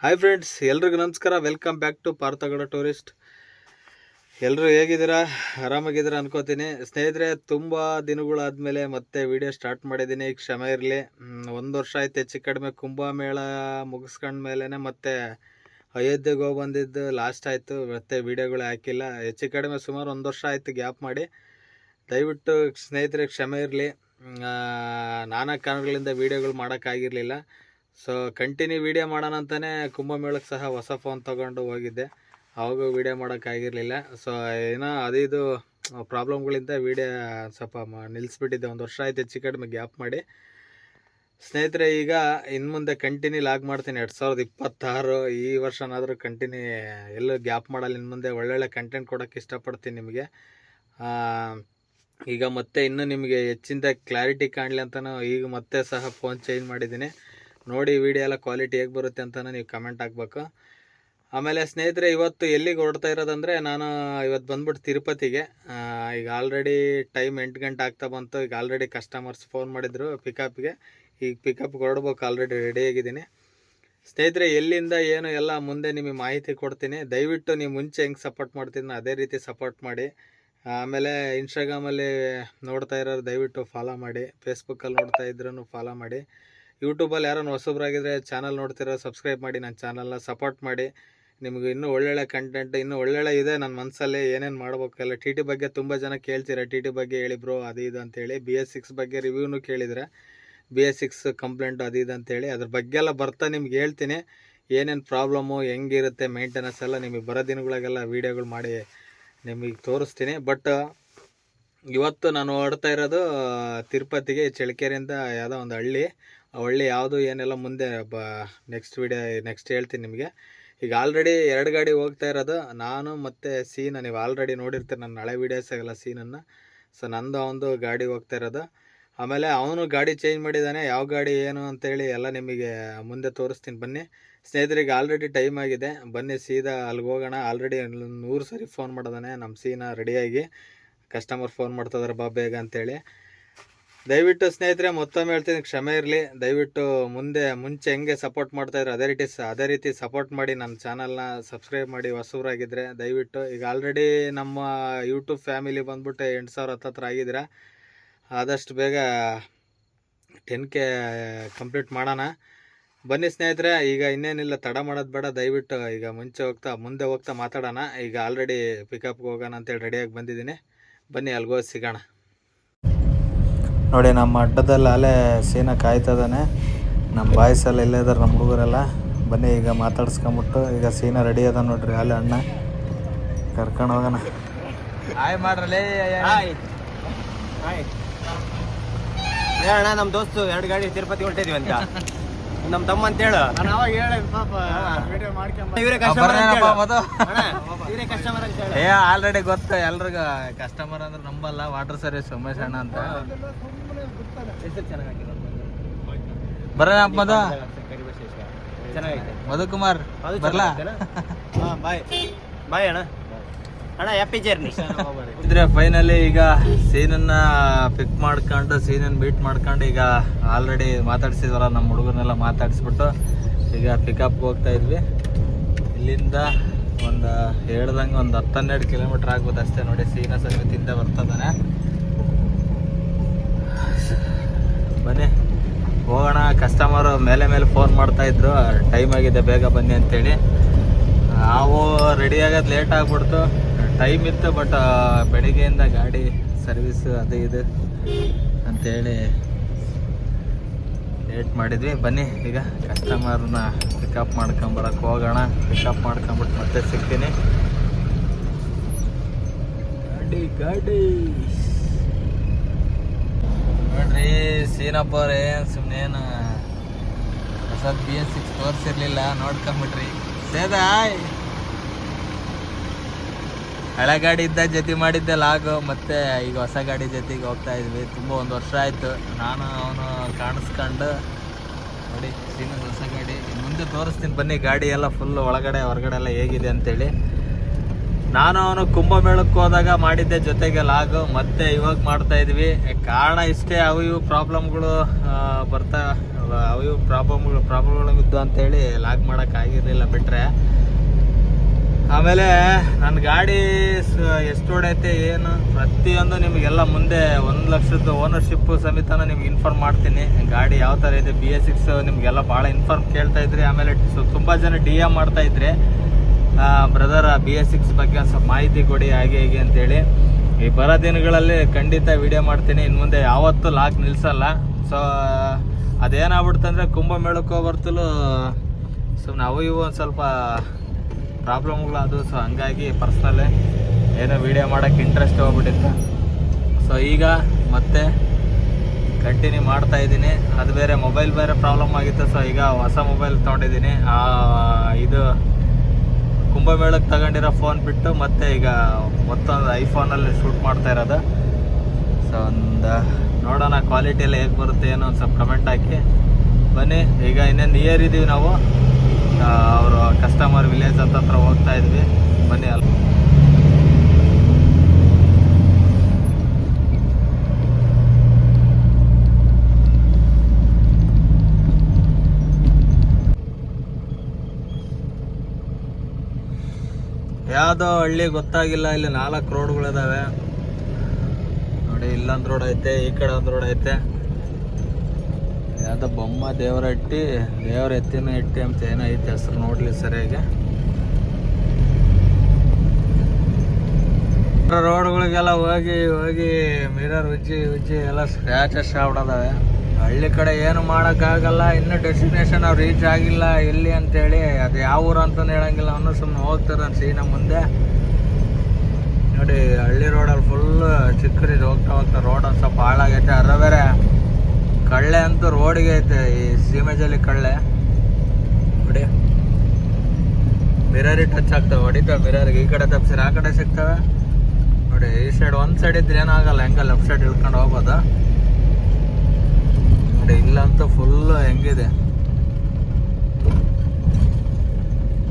Hi friends, ಎಲ್ರಿಗೂ ನಮಸ್ಕಾರ. Welcome back to Parthagada tourist. ಎಲ್ಲರೂ ಹೇಗಿದ್ದೀರಾ? ಆರಾಮಾಗಿದ್ದೀರಾ ಅನ್ಕೋತೀನಿ. ಸ್ನೇಹಿತರೆ, ತುಂಬ ದಿನಗಳಾದಮೇಲೆ ಮತ್ತೆ ವಿಡಿಯೋ ಸ್ಟಾರ್ಟ್ ಮಾಡಿದ್ದೀನಿ. ಕ್ಷಮೆ ಇರಲಿ. 1 ವರ್ಷ ಆಯ್ತು ಹೆಚ್ಚು ಕಡಿಮೆ. ಕುಂಭಮೇಳ ಮುಗಿಸ್ಕೊಂಡ್ಮೇಲೆ ಮತ್ತೆ ಅಯೋಧ್ಯೆಗೆ ಹೋಗಿ ಬಂದಿದ್ದು ಲಾಸ್ಟ್ ಆಯಿತು. ಮತ್ತೆ ವೀಡಿಯೋಗಳು ಹಾಕಿಲ್ಲ. ಹೆಚ್ಚು ಕಡಿಮೆ ಸುಮಾರು 1 ವರ್ಷ ಆಯಿತು ಗ್ಯಾಪ್ ಮಾಡಿ. ದಯವಿಟ್ಟು ಸ್ನೇಹಿತರೆ ಕ್ಷಮೆ ಇರಲಿ. ನಾನಾ ಕಾರಣಗಳಿಂದ ವೀಡಿಯೋಗಳು ಮಾಡೋಕ್ಕಾಗಿರಲಿಲ್ಲ. ಸೊ ಕಂಟಿನ್ಯೂ ವೀಡಿಯೋ ಮಾಡೋಣ ಅಂತಲೇ ಕುಂಭಮೇಳಕ್ಕೆ ಸಹ ಹೊಸ ಫೋನ್ ತೊಗೊಂಡು ಹೋಗಿದ್ದೆ. ಆವಾಗೂ ವೀಡಿಯೋ ಮಾಡೋಕ್ಕಾಗಿರಲಿಲ್ಲ. ಸೊ ಏನೋ ಇದು ಪ್ರಾಬ್ಲಮ್ಗಳಿಂದ ವೀಡಿಯೋ ಸ್ವಲ್ಪ ನಿಲ್ಲಿಸ್ಬಿಟ್ಟಿದ್ದೆ. 1 ವರ್ಷ ಆಯ್ತು ಹೆಚ್ಚು ಕಡಿಮೆ ಗ್ಯಾಪ್ ಮಾಡಿ. ಸ್ನೇಹಿತರೆ, ಈಗ ಇನ್ನು ಮುಂದೆ ಕಂಟಿನ್ಯೂ ಲಾಗ್ ಮಾಡ್ತೀನಿ. 2026 ಈ ವರ್ಷನಾದರೂ ಕಂಟಿನ್ಯೂ ಎಲ್ಲೂ ಗ್ಯಾಪ್ ಮಾಡಲ್ಲ. ಇನ್ನು ಮುಂದೆ ಒಳ್ಳೊಳ್ಳೆ ಕಂಟೆಂಟ್ ಕೊಡೋಕ್ಕೆ ಇಷ್ಟಪಡ್ತೀನಿ ನಿಮಗೆ. ಈಗ ಮತ್ತೆ ಇನ್ನೂ ನಿಮಗೆ ಹೆಚ್ಚಿನ ಕ್ಲಾರಿಟಿ ಕಾಣಲಿ ಅಂತಲೂ ಈಗ ಮತ್ತೆ ಸಹ ಫೋನ್ ಚೇಂಜ್ ಮಾಡಿದ್ದೀನಿ. ನೋಡಿ ವಿಡಿಯೋ ಎಲ್ಲ ಕ್ವಾಲಿಟಿ ಹೇಗೆ ಬರುತ್ತೆ ಅಂತಲೂ ನೀವು ಕಮೆಂಟ್ ಹಾಕ್ಬೇಕು. ಆಮೇಲೆ ಸ್ನೇಹಿತರೆ, ಇವತ್ತು ಎಲ್ಲಿಗೆ ಹೊರಡ್ತಾ ಇರೋದಂದರೆ, ನಾನು ಇವತ್ತು ಬಂದ್ಬಿಟ್ಟು ತಿರುಪತಿಗೆ. ಈಗ ಆಲ್ರೆಡಿ ಟೈಮ್ 8 ಗಂಟೆ ಆಗ್ತಾ ಬಂತು. ಈಗ ಆಲ್ರೆಡಿ ಕಸ್ಟಮರ್ಸ್ ಫೋನ್ ಮಾಡಿದರು ಪಿಕಪ್ಗೆ. ಈಗ ಪಿಕಪ್ಗೆ ಹೊರಡ್ಬೇಕು. ಆಲ್ರೆಡಿ ರೆಡಿಯಾಗಿದ್ದೀನಿ. ಸ್ನೇಹಿತರೆ, ಎಲ್ಲಿಂದ ಏನು ಎಲ್ಲ ಮುಂದೆ ನಿಮಗೆ ಮಾಹಿತಿ ಕೊಡ್ತೀನಿ. ದಯವಿಟ್ಟು ನೀವು ಮುಂಚೆ ಹೆಂಗೆ ಸಪೋರ್ಟ್ ಮಾಡ್ತಿದ್ನೋ ಅದೇ ರೀತಿ ಸಪೋರ್ಟ್ ಮಾಡಿ. ಆಮೇಲೆ ಇನ್ಸ್ಟಾಗ್ರಾಮಲ್ಲಿ ನೋಡ್ತಾ ಇರೋರು ದಯವಿಟ್ಟು ಫಾಲೋ ಮಾಡಿ. ಫೇಸ್ಬುಕ್ಕಲ್ಲಿ ನೋಡ್ತಾ ಇದ್ರೂ ಫಾಲೋ ಮಾಡಿ. ಯೂಟ್ಯೂಬಲ್ಲಿ ಯಾರೋ ಹೊಸಬ್ರಾಗಿದ್ದರೆ ಚಾನಲ್ ನೋಡ್ತಿರೋ ಸಬ್ಸ್ಕ್ರೈಬ್ ಮಾಡಿ. ನನ್ನ ಚಾನಲ್ನ ಸಪೋರ್ಟ್ ಮಾಡಿ. ನಿಮಗೆ ಇನ್ನೂ ಒಳ್ಳೊಳ್ಳೆ ಕಂಟೆಂಟ್ ಇನ್ನೂ ಒಳ್ಳೊಳ್ಳೆ ಇದೆ ನನ್ನ ಮನಸ್ಸಲ್ಲಿ. ಏನೇನು ಮಾಡ್ಬೇಕಲ್ಲ, ಟಿ ಟಿ ಬಗ್ಗೆ ತುಂಬ ಜನ ಕೇಳ್ತೀರ. ಟಿ ಟಿ ಬಗ್ಗೆ ಹೇಳಿ ಬ್ರೋ ಅದು ಇದು ಅಂತೇಳಿ. BS6 ಬಗ್ಗೆ ರಿವ್ಯೂನು ಕೇಳಿದರೆ, BS6 ಕಂಪ್ಲೇಂಟ್ ಅದು ಇದು ಅಂತೇಳಿ. ಅದ್ರ ಬಗ್ಗೆ ಎಲ್ಲ ಬರ್ತಾ ನಿಮ್ಗೆ ಹೇಳ್ತೀನಿ. ಏನೇನು ಪ್ರಾಬ್ಲಮ್ಮು, ಹೆಂಗಿರುತ್ತೆ ಮೇಂಟೆನೆನ್ಸ್ ಎಲ್ಲ ನಿಮಗೆ ಬರೋ ದಿನಗಳಿಗೆಲ್ಲ ವೀಡಿಯೋಗಳು ಮಾಡಿ ನಿಮಗೆ ತೋರಿಸ್ತೀನಿ. ಬಟ್ ಇವತ್ತು ನಾನು ಹೊರಡ್ತಾ ಇರೋದು ತಿರುಪತಿಗೆ. ಚಳ್ಳಕೆರೆಯಿಂದ ಯಾವುದೋ ಒಂದು ಹಳ್ಳಿ. ಆ ಹಳ್ಳಿ ಯಾವುದು ಏನೆಲ್ಲ ಮುಂದೆ ನೆಕ್ಸ್ಟ್ ಹೇಳ್ತೀನಿ ನಿಮಗೆ. ಈಗ ಆಲ್ರೆಡಿ 2 ಗಾಡಿ ಹೋಗ್ತಾ ಇರೋದು. ನಾನು ಮತ್ತು ಸೀನ. ನೀವು ಆಲ್ರೆಡಿ ನೋಡಿರ್ತೀರಿ ನನ್ನ ಹಳೆ ವೀಡಿಯೋಸಾಗೆಲ್ಲ ಸೀನನ್ನು. ಸೊ ನಂದು ಅವನದು ಗಾಡಿ ಹೋಗ್ತಾ ಇರೋದು. ಆಮೇಲೆ ಅವನು ಗಾಡಿ ಚೇಂಜ್ ಮಾಡಿದ್ದಾನೆ. ಯಾವ ಗಾಡಿ ಏನು ಅಂತೇಳಿ ಎಲ್ಲ ನಿಮಗೆ ಮುಂದೆ ತೋರಿಸ್ತೀನಿ ಬನ್ನಿ. ಸ್ನೇಹಿತರಿಗೆ ಆಲ್ರೆಡಿ ಟೈಮ್ ಆಗಿದೆ. ಬನ್ನಿ ಸೀದಾ ಅಲ್ಲಿಗೆ ಹೋಗೋಣ. ಆಲ್ರೆಡಿ 100 ಸರಿ ಫೋನ್ ಮಾಡಿದಾನೆ ನಮ್ಮ ಸೀನ ರೆಡಿಯಾಗಿ. ಕಸ್ಟಮರ್ ಫೋನ್ ಮಾಡ್ತಿದ್ದಾರೆ ಬಾ ಬೇಗ ಅಂತೇಳಿ. ದಯವಿಟ್ಟು ಸ್ನೇಹಿತರೆ, ಮತ್ತೊಮ್ಮೆ ಹೇಳ್ತೀನಿ, ಕ್ಷಮೆ ಇರಲಿ. ದಯವಿಟ್ಟು ಮುಂಚೆ ಹೆಂಗೆ ಸಪೋರ್ಟ್ ಮಾಡ್ತಾಯಿದ್ರು ಅದೇ ರೀತಿ ಸಪೋರ್ಟ್ ಮಾಡಿ. ನನ್ನ ಚಾನಲ್ನ ಸಬ್ಸ್ಕ್ರೈಬ್ ಮಾಡಿ ಹೊಸಬ್ರಾಗಿದ್ದರೆ ದಯವಿಟ್ಟು. ಈಗ ಆಲ್ರೆಡಿ ನಮ್ಮ ಯೂಟ್ಯೂಬ್ ಫ್ಯಾಮಿಲಿ ಬಂದ್ಬಿಟ್ಟು 8,000 ಹತ್ತತ್ರ ಆಗಿದ್ದೀರಾ. ಆದಷ್ಟು ಬೇಗ 10K ಕಂಪ್ಲೀಟ್ ಮಾಡೋಣ. ಬನ್ನಿ ಸ್ನೇಹಿತರೆ, ಈಗ ಇನ್ನೇನಿಲ್ಲ, ತಡ ಮಾಡೋದು ಬೇಡ. ದಯವಿಟ್ಟು ಈಗ ಮುಂದೆ ಹೋಗ್ತಾ ಮಾತಾಡೋಣ. ಈಗ ಆಲ್ರೆಡಿ ಪಿಕಪ್ಗೆ ಹೋಗೋಣ ಅಂತೇಳಿ ರೆಡಿಯಾಗಿ ಬಂದಿದ್ದೀನಿ. ಬನ್ನಿ ಅಲ್ಲಿಗೋಗಿ ಸಿಗೋಣ. ನೋಡಿ, ನಮ್ಮ ಅಡ್ಡದಲ್ಲಿ ಅಲ್ಲೇ ಸೀನ ಕಾಯ್ತದಾನೆ. ನಮ್ಮ ಬಾಯ್ಸೆಲ್ಲ ಇಲ್ಲೇ ಇದ್ದಾರೆ, ನಮ್ಮ ಹುಡುಗರೆಲ್ಲ. ಬನ್ನಿ ಈಗ ಮಾತಾಡ್ಸ್ಕೊಂಬಿಟ್ಟು ಈಗ ಸೀನ ರೆಡಿ ಅದ ನೋಡ್ರಿ. ಅಲ್ಲೇ ಅಣ್ಣ ಕರ್ಕೊಂಡು ಹೋಗೋಣ. ಹಾಯ್ ಮಾಡ್ರಲ್ಲೇ. ಅಣ್ಣ, ನಮ್ಮ ದೋಸ್ತು 2 ಗಾಡಿ ತಿರುಪತಿ ಹೊಂಟಿದ್ವಿ ಅಂತ ನಮ್ಮ ತಮ್ಮ ಅಂತ ಹೇಳು. ಆಲ್ರೆಡಿ ಗೊತ್ತು ಎಲ್ರಿಗೂ. ಕಸ್ಟಮರ್ ಅಂದ್ರೆ ನಂಬಲ್ಲ. ವಾಟರ್ ಸರ್ವಿಸ್ ಉಮೇಶ್ ಅಣ್ಣ ಅಂತ. ಬರೋಣ ಮಧುಕುಮಾರ್ ಬರ್ಲಾ? ಬಾಯ್ ಅಣ್ಣ. ಅಣ್ಣ ಹ್ಯಾಪಿ ಜರ್ನಿ. ಇದ್ರೆ ಫೈನಲಿ ಈಗ ಸೀನನ್ನ ಪಿಕ್ ಮಾಡ್ಕೊಂಡು ಸೀನನ್ನ ಮೀಟ್ ಮಾಡ್ಕೊಂಡು ಈಗ ಆಲ್ರೆಡಿ ಮಾತಾಡ್ಸಿದ್ವಲ್ಲ ನಮ್ಮ ಹುಡುಗರನ್ನೆಲ್ಲ ಮಾತಾಡಿಸ್ಬಿಟ್ಟು ಈಗ ಪಿಕಪ್ಗೆ ಹೋಗ್ತಾ ಇದ್ವಿ. ಇಲ್ಲಿಂದ ಒಂದು ಹೇಳ್ದಂಗೆ ಒಂದು 10-12 ಕಿಲೋಮೀಟ್ರ್ ಆಗ್ಬೋದು ಅಷ್ಟೇ. ನೋಡಿ, ಸೀನ ಸಮೇತಿಂದ ಬರ್ತದಾನೆ. ಬನ್ನಿ ಹೋಗೋಣ. ಕಸ್ಟಮರು ಮೇಲೆ ಫೋನ್ ಮಾಡ್ತಾಯಿದ್ರು, ಟೈಮ್ ಆಗಿದೆ ಬೇಗ ಬನ್ನಿ ಅಂತೇಳಿ. ನಾವು ರೆಡಿ ಆಗೋದು ಲೇಟ್ ಆಗಿಬಿಡ್ತು. ಟೈಮ್ ಇತ್ತು, ಬಟ್ ಬೆಳಿಗ್ಗೆಯಿಂದ ಗಾಡಿ ಸರ್ವಿಸ್ ಅದು ಇದು ಅಂತೇಳಿ ಲೇಟ್ ಮಾಡಿದ್ವಿ. ಬನ್ನಿ ಈಗ ಕಸ್ಟಮರ್ನ ಪಿಕಪ್ ಮಾಡ್ಕೊಂಬರಕ್ಕೆ ಹೋಗೋಣ. ಪಿಕಪ್ ಮಾಡ್ಕೊಂಬಿಟ್ಟು ಮತ್ತೆ ಸಿಗ್ತೀನಿ. ಗಾಡಿ ನೋಡ್ರಿ, ಸೀನಪ್ಪ ಅವ್ರೆ ಸುಮ್ಮನೇನು ಹೊಸದು BS6 ತೋರಿಸಿರ್ಲಿಲ್ಲ, ನೋಡ್ಕೊಂಬಿಟ್ರಿ. ಸೇದಾಯ್ ಹಳೆ ಗಾಡಿ ಇದ್ದಾಗ ಜೊತೆ ಮಾಡಿದ್ದೆ ಲಾಗು. ಮತ್ತು ಈಗ ಹೊಸ ಗಾಡಿ ಜೊತೆಗೆ ಹೋಗ್ತಾ ಇದ್ವಿ. ತುಂಬ 1 ವರ್ಷ ಆಯಿತು. ನಾನು ಅವನು ಕಾಣಿಸ್ಕೊಂಡು ನೋಡಿ ಸೀನದ ಹೊಸ ಗಾಡಿ ಮುಂದೆ ತೋರಿಸ್ತೀನಿ ಬನ್ನಿ. ಗಾಡಿ ಎಲ್ಲ ಫುಲ್ ಒಳಗಡೆ ಹೊರಗಡೆ ಎಲ್ಲ ಹೇಗಿದೆ ಅಂತೇಳಿ. ನಾನು ಅವನು ಕುಂಭಮೇಳಕ್ಕೆ ಹೋದಾಗ ಮಾಡಿದ್ದೆ ಜೊತೆಗೆ ಲಾಗು. ಮತ್ತೆ ಇವಾಗ ಮಾಡ್ತಾ ಇದ್ವಿ. ಕಾರಣ ಇಷ್ಟೇ, ಅವು ಇವು ಪ್ರಾಬ್ಲಮ್ಗಳು ಅವು ಪ್ರಾಬ್ಲಮ್ಗಳಿದ್ದು ಅಂತೇಳಿ ಲಾಕ್ ಮಾಡೋಕ್ಕಾಗಿರಲಿಲ್ಲ ಬಿಟ್ಟರೆ. ಆಮೇಲೆ ನನ್ನ ಗಾಡಿ ಎಷ್ಟು ಹೊಡೈತೆ ಏನು ಪ್ರತಿಯೊಂದು ನಿಮಗೆಲ್ಲ ಮುಂದೆ 1 ಲಕ್ಷದ ಓನರ್ಶಿಪ್ ಸಮೇತ ನಿಮ್ಗೆ ಇನ್ಫಾರ್ಮ್ ಮಾಡ್ತೀನಿ. ಗಾಡಿ ಯಾವ ಥರ ಇದೆ BS6 ನಿಮಗೆಲ್ಲ ಭಾಳ ಇನ್ಫಾರ್ಮ್ ಕೇಳ್ತಾ ಇದ್ರಿ. ಆಮೇಲೆ ತುಂಬ ಜನ DM ಮಾಡ್ತಾ ಇದ್ರಿ, ಬ್ರದರ್ BS6 ಬಗ್ಗೆ ಒಂದು ಸ್ವಲ್ಪ ಮಾಹಿತಿ ಕೊಡಿ ಹಾಗೆ ಹೀಗೆ ಅಂತೇಳಿ. ಈ ಬರೋ ದಿನಗಳಲ್ಲಿ ಖಂಡಿತ ವಿಡಿಯೋ ಮಾಡ್ತೀನಿ. ಇನ್ನು ಮುಂದೆ ಯಾವತ್ತೂ ಲಾಕ್ ನಿಲ್ಲಿಸಲ್ಲ. ಸೊ ಅದೇನಾಗ್ಬಿಡ್ತಂದ್ರೆ ಕುಂಭಮೇಳಕ್ಕೆ ಬರ್ತಲೂ ಸುಮ್ಮನೆ ಅವು ಇವು ಒಂದು ಸ್ವಲ್ಪ ಪ್ರಾಬ್ಲಮ್ಗಳು ಅದು. ಸೊ ಹಂಗಾಗಿ ಪರ್ಸ್ನಲ್ಲೇ ಏನೋ ವಿಡಿಯೋ ಮಾಡೋಕ್ಕೆ ಇಂಟ್ರೆಸ್ಟ್ ಹೋಗ್ಬಿಟ್ಟಿತ್ತು. ಸೊ ಈಗ ಮತ್ತೆ ಕಂಟಿನ್ಯೂ ಮಾಡ್ತಾ ಇದ್ದೀನಿ. ಅದು ಬೇರೆ ಮೊಬೈಲ್ ಬೇರೆ ಪ್ರಾಬ್ಲಮ್ ಆಗಿತ್ತು. ಸೊ ಈಗ ಹೊಸ ಮೊಬೈಲ್ ತೊಗೊಂಡಿದ್ದೀನಿ. ಇದು ಕುಂಭಮೇಳಕ್ಕೆ ತಗೊಂಡಿರೋ ಫೋನ್ ಬಿಟ್ಟು ಮತ್ತೆ ಈಗ ಮತ್ತೊಂದು ಐಫೋನಲ್ಲಿ ಶೂಟ್ ಮಾಡ್ತಾ ಇರೋದು. ಸೊ ಒಂದು ನೋಡೋಣ ಕ್ವಾಲಿಟಿ ಎಲ್ಲ ಹೇಗೆ ಬರುತ್ತೆ ಏನೋ ಒಂದು ಸ್ವಲ್ಪ ಕಮೆಂಟ್ ಹಾಕಿ ಬನ್ನಿ. ಈಗ ಇನ್ನೇನು ನಿಯರ್ ಇದ್ದೀವಿ ನಾವು, ಅವರು ಕಸ್ಟಮರ್ ವಿಲೇಜ್ ಹತ್ರ ಹೋಗ್ತಾ ಇದ್ವಿ. ಬನ್ನಿ ಅಲ್ಲಿ ಯಾವುದೋ ಹಳ್ಳಿ ಗೊತ್ತಾಗಿಲ್ಲ. ಇಲ್ಲಿ 4 ರೋಡ್ಗಳಿದಾವೆ ನೋಡಿ. ಇಲ್ಲೊಂದು ರೋಡ್ ಐತೆ, ಈ ಕಡೆ ಒಂದು ರೋಡ್ ಐತೆ. ಯಾವುದೋ ಬೊಮ್ಮ ದೇವರ ಎತ್ತಿನ ಹಟ್ಟಿ ಅಂತ ಏನೋ ಐತೆ ಹೆಸರು, ನೋಡ್ಲಿ ಸರಿಯಾಗಿ. ರೋಡ್ಗಳಿಗೆಲ್ಲ ಹೋಗಿ ಮಿರರ್ ಉಜ್ಜಿ ಎಲ್ಲ ಸ್ಕ್ರ್ಯಾಚಸ್ ಆಗ್ಬಿಡೋದಾವೆ. ಹಳ್ಳಿ ಕಡೆ ಏನು ಮಾಡೋಕ್ಕಾಗಲ್ಲ. ಇನ್ನೂ ಡೆಸ್ಟಿನೇಷನ್ ಅವ್ರು ರೀಚ್ ಆಗಿಲ್ಲ ಎಲ್ಲಿ ಅಂತೇಳಿ. ಅದು ಯಾವ ಊರು ಅಂತಲೂ ಹೇಳಂಗಿಲ್ಲ. ಅವನು ಸುಮ್ಮನೆ ಹೋಗ್ತಾರೆ ಸೀನಾ ಮುಂದೆ. ನೋಡಿ ಹಳ್ಳಿ ರೋಡಲ್ಲಿ ಫುಲ್ಲು ಚಿಕ್ಕರಿ ಹೋಗ್ತಾ ರೋಡ್ ಒಂದು ಸ್ವಲ್ಪ ಹಾಳಾಗೈತೆ. ಅದ್ರ ಬೇರೆ ಕಳ್ಳೆ ಅಂತೂ ರೋಡಿಗೆ ಐತೆ, ಈ ಸೀಮೆಜಲ್ಲಿ ಕಳ್ಳೆ ನೋಡಿ. ಮಿರರಿಗೆ ಟಚ್ ಆಗ್ತವೆ, ಹೊಡಿತವೆ ಮಿರರ್ಗೆ. ಈ ಕಡೆ ತಪ್ಪಿಸಿದ್ರೆ ಆ ಕಡೆ ಸಿಗ್ತವೆ ನೋಡಿ. ಈ ಸೈಡ್ ಒಂದು ಸೈಡ್ ಇದ್ರೆ ಏನಾಗಲ್ಲ, ಹೆಂಗ ಲೆಫ್ಟ್ ಸೈಡ್ ಇಳ್ಕೊಂಡು ಹೋಗ್ಬೋದು ನೋಡಿ. ಇಲ್ಲಂತೂ ಫುಲ್ಲು ಹೆಂಗಿದೆ,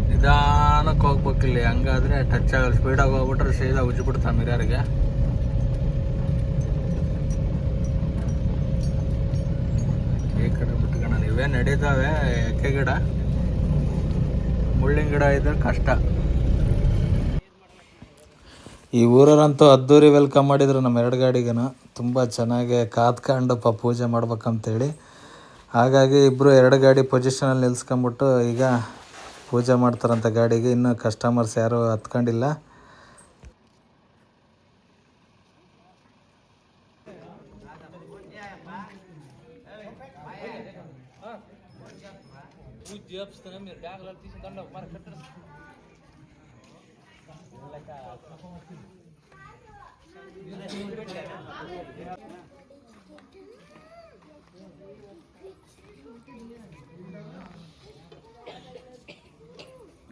ನಿಧಾನಕ್ಕೆ ಹೋಗ್ಬೇಕಿಲ್ಲಿ. ಹಂಗಾದ್ರೆ ಟಚ್ ಆಗಲ್ಲ. ಸ್ಪೀಡಾಗಿ ಹೋಗ್ಬಿಟ್ರೆ ಸೀದಾ ಉಜ್ಜಿಬಿಡ್ತಾವೆ ಮಿರರ್ಗೆ. ಈ ಕಡೆ ಬಿಟ್ಕೋಣ. ಇವೇ ನಡೀತಾವೆ. ಎಕ್ಕೆ ಗಿಡ, ಮುಳ್ಳಿನ ಗಿಡ ಇದ್ರೆ ಕಷ್ಟ. ಈ ಊರರಂತೂ ಅದ್ದೂರಿ ವೆಲ್ಕಮ್ ಮಾಡಿದ್ರು ನಮ್ಮ 2 ಗಾಡಿಗೂ. ತುಂಬ ಚೆನ್ನಾಗಿ ಕಾದ್ಕೊಂಡು ಪೂಜೆ ಮಾಡ್ಬೇಕಂತೇಳಿ. ಹಾಗಾಗಿ ಇಬ್ಬರು 2 ಗಾಡಿ ಪೊಸಿಷನಲ್ಲಿ ನಿಲ್ಸ್ಕೊಂಬಿಟ್ಟು ಈಗ ಪೂಜೆ ಮಾಡ್ತಾರಂತ ಗಾಡಿಗೆ. ಇನ್ನೂ ಕಸ್ಟಮರ್ಸ್ ಯಾರೂ ಹತ್ಕೊಂಡಿಲ್ಲ.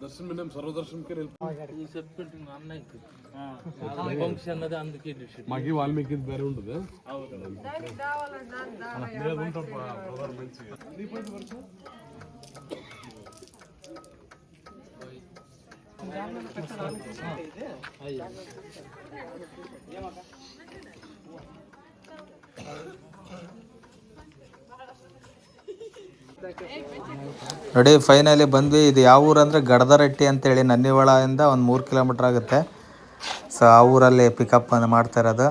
दर्शन में सर्वदर्शन करेल మాకి వాల్మీకి ಬೇರೆ ఉంటుంది ನೋಡಿ ಫೈನಲಿ ಬಂದ್ವಿ. ಇದು ಯಾವ ಊರು ಅಂದರೆ ಗಡದರಟ್ಟಿ ಅಂತೇಳಿ ನನ್ನಿವಾಳದಿಂದ ಒಂದು 3 ಕಿಲೋಮೀಟ್ರ್ ಆಗುತ್ತೆ. ಸೊ ಆ ಊರಲ್ಲಿ ಪಿಕಪ್ ಮಾಡ್ತಾ ಇರೋದು.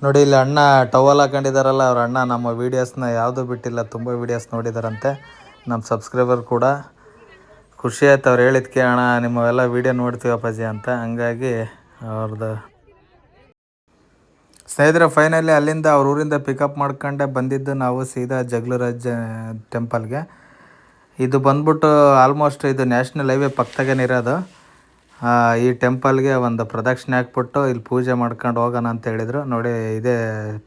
ನೋಡಿ ಇಲ್ಲಿ ಅಣ್ಣ ಟವಲ್ ಹಾಕೊಂಡಿದ್ದಾರಲ್ಲ, ಅವ್ರ ಅಣ್ಣ ನಮ್ಮ ವೀಡಿಯೋಸ್ನ ಯಾವುದೂ ಬಿಟ್ಟಿಲ್ಲ, ತುಂಬ ವೀಡಿಯೋಸ್ ನೋಡಿದಾರಂತೆ. ನಮ್ಮ ಸಬ್ಸ್ಕ್ರೈಬರ್ ಕೂಡ ಖುಷಿ ಆಯ್ತು ಅವ್ರು ಹೇಳಿದ್ಕೆ, ಅಣ್ಣ ನಿಮ್ಮವೆಲ್ಲ ವೀಡಿಯೋ ನೋಡ್ತೀವಿ ಅಪ್ಪಾಜಿ ಅಂತ. ಹಂಗಾಗಿ ಅವ್ರದ್ದು ಸ್ನೇಹಿತರೆ ಫೈನಲಿ ಅಲ್ಲಿಂದ ಅವ್ರ ಊರಿಂದ ಪಿಕಪ್ ಮಾಡ್ಕೊಂಡೆ ಬಂದಿದ್ದು ನಾವು ಸೀದಾ ಜಗ್ಲುರಾಜ್ ಟೆಂಪಲ್ಗೆ. ಇದು ಬಂದ್ಬಿಟ್ಟು ಆಲ್ಮೋಸ್ಟ್ ಇದು ನ್ಯಾಷನಲ್ ಹೈವೇ ಪಕ್ಕದಾಗೇನೆ ಇರೋದು. ಈ ಟೆಂಪಲ್ಗೆ ಒಂದು ಪ್ರದಕ್ಷಿಣೆ ಹಾಕ್ಬಿಟ್ಟು ಇಲ್ಲಿ ಪೂಜೆ ಮಾಡ್ಕೊಂಡು ಹೋಗೋಣ ಅಂತ ಹೇಳಿದರು. ನೋಡಿ ಇದೇ